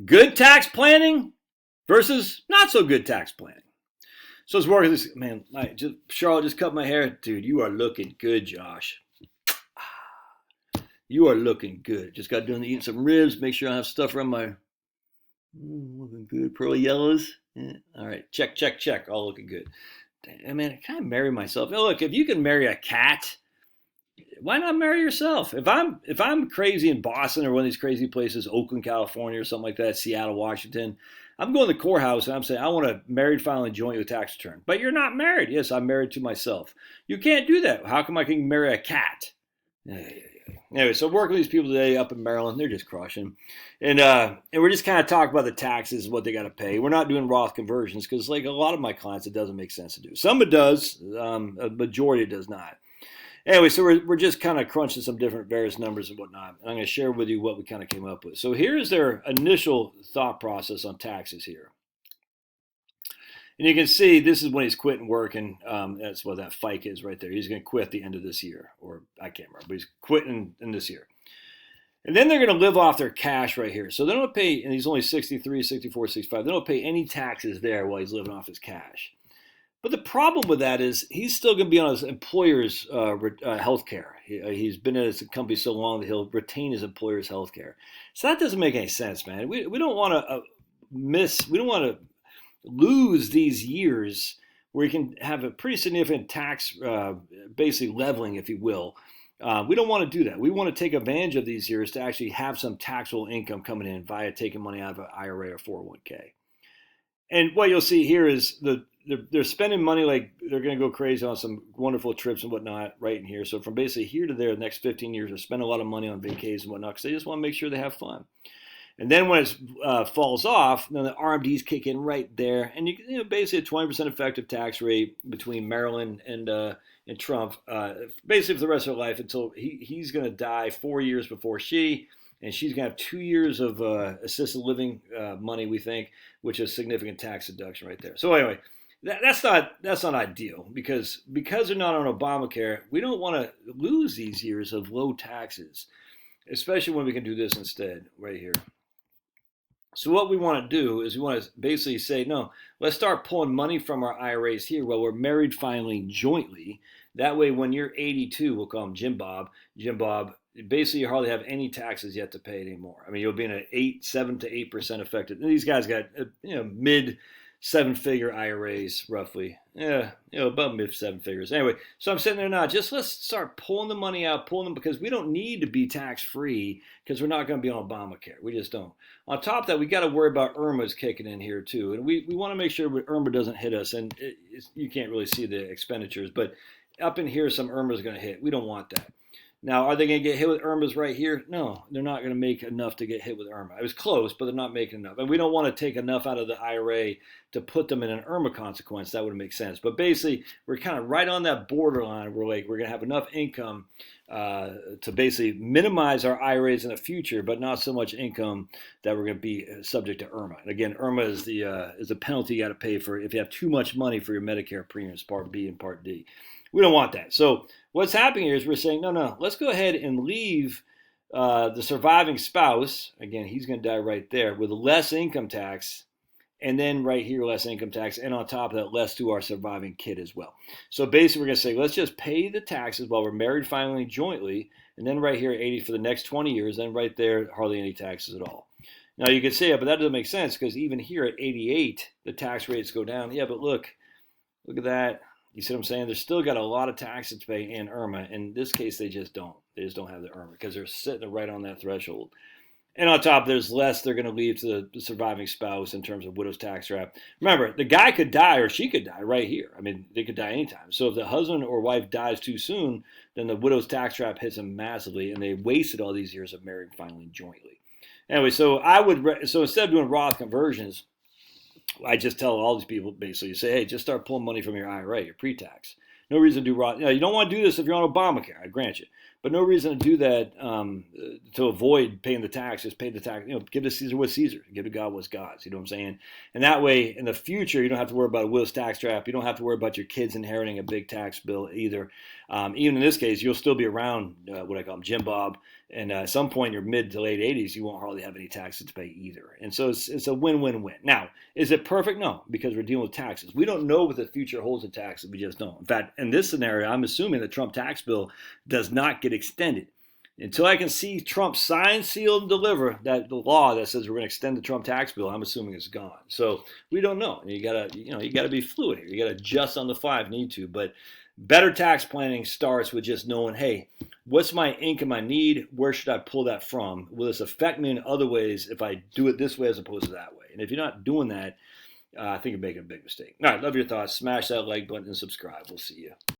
Good tax planning versus not so good tax planning. So it's working. This man, Charlotte just cut my hair, dude. You are looking good, Josh. You are looking good. Just got done eating some ribs. Make sure I have stuff around my looking good. Pearly yellows. Yeah. All right, check, check, check. All looking good. Damn, man, I kind of marry myself. Oh, look, if you can marry a cat, why not marry yourself? If I'm crazy in Boston or one of these crazy places, Oakland, California, or something like that, Seattle, Washington, I'm going to the courthouse and I'm saying I want a married filing joint with tax return. But you're not married. Yes, I'm married to myself. You can't do that. How come I can marry a cat? Anyway, so working with these people today up in Maryland, they're just crushing, and we're just kind of talking about the taxes, what they got to pay. We're not doing Roth conversions because, like a lot of my clients, it doesn't make sense to do. Some it does, a majority does not. Anyway, so we're just kind of crunching some different various numbers and whatnot. I'm going to share with you what we kind of came up with. So here's their initial thought process on taxes here. And you can see this is when he's quitting work, and that's what that FICA is right there. He's going to quit at the end of this year, or I can't remember, but he's quitting in this year. And then they're going to live off their cash right here. So they don't pay, and he's only 63, 64, 65. They don't pay any taxes there while he's living off his cash. But the problem with that is he's still going to be on his employer's health care. He's been at his company so long that he'll retain his employer's health care. So that doesn't make any sense, man. We don't want to we don't want to lose these years where you can have a pretty significant tax, basically leveling, if you will. We don't want to do that. We want to take advantage of these years to actually have some taxable income coming in via taking money out of an IRA or 401k. And what you'll see here is they're spending money like they're going to go crazy on some wonderful trips and whatnot right in here. So from basically here to there, the next 15 years, they're spending a lot of money on vacations and whatnot because they just want to make sure they have fun. And then when it falls off, then the RMDs kick in right there, and you know basically a 20% effective tax rate between Maryland and Trump, basically for the rest of her life until he's going to die 4 years before she, and she's going to have 2 years of assisted living money, we think, which is significant tax deduction right there. So anyway, that's not ideal because they're not on Obamacare. We don't want to lose these years of low taxes, especially when we can do this instead right here. So what we want to do is we want to basically say, no, let's start pulling money from our IRAs here while we're married filing jointly. That way, when you're 82, we'll call him Jim Bob, basically you hardly have any taxes yet to pay anymore. I mean, you'll be in an 7 to 8% effective. These guys got, mid 7-figure IRAs roughly. Yeah, above mid 7 figures. Anyway, so I'm sitting there now. Just let's start pulling the money out, because we don't need to be tax free because we're not going to be on Obamacare. We just don't. On top of that, we got to worry about IRMA's kicking in here too, and we want to make sure IRMA doesn't hit us. And you can't really see the expenditures, but up in here, some IRMA's going to hit. We don't want that. Now, are they going to get hit with IRMAs right here? No, they're not going to make enough to get hit with IRMA. It was close, but they're not making enough. And we don't want to take enough out of the IRA to put them in an IRMA consequence. That would make sense. But basically, we're kind of right on that borderline. We're going to have enough income to basically minimize our IRAs in the future, but not so much income that we're going to be subject to IRMA. And again, IRMA is the penalty you got to pay for if you have too much money for your Medicare premiums, Part B and Part D. We don't want that. So what's happening here is we're saying, no, let's go ahead and leave the surviving spouse, again, he's going to die right there, with less income tax, and then right here, less income tax, and on top of that, less to our surviving kid as well. So basically, we're going to say, let's just pay the taxes while we're married filing jointly, and then right here, 80 for the next 20 years, then right there, hardly any taxes at all. Now, you could say, but that doesn't make sense, because even here at 88, the tax rates go down. Yeah, but look at that. You see what I'm saying? They're still got a lot of taxes to pay in IRMA. In this case, they just don't. They just don't have the IRMA because they're sitting right on that threshold. And on top, there's less they're going to leave to the surviving spouse in terms of widow's tax wrap. Remember, the guy could die or she could die right here. I mean, they could die anytime. So if the husband or wife dies too soon, then the widow's tax wrap hits them massively, and they wasted all these years of married filing jointly. Anyway, so instead of doing Roth conversions, I just tell all these people basically, say, hey, just start pulling money from your IRA, your pre-tax. No reason to do Roth. You don't want to do this if you're on Obamacare, I grant you. but no reason to do that to avoid paying the tax. Just pay the tax. Give to Caesar what's Caesar. Give to God what's God's. You know what I'm saying? And that way, in the future, you don't have to worry about a Will's tax trap. You don't have to worry about your kids inheriting a big tax bill either. Even in this case, you'll still be around what I call them, Jim Bob. And at some point in your mid to late 80s, you won't hardly have any taxes to pay either. And so it's a win-win-win. Now, is it perfect? No, because we're dealing with taxes. We don't know what the future holds in taxes. We just don't. In fact, in this scenario, I'm assuming the Trump tax bill does not get extended. Until I can see Trump sign, seal, and deliver the law that says we're going to extend the Trump tax bill, I'm assuming it's gone. So we don't know. You gotta be fluid here. You gotta adjust on the fly if you need to. But better tax planning starts with just knowing, hey, what's my income I need? Where should I pull that from? Will this affect me in other ways if I do it this way as opposed to that way? And if you're not doing that, I think you're making a big mistake. All right, love your thoughts. Smash that like button and subscribe. We'll see you.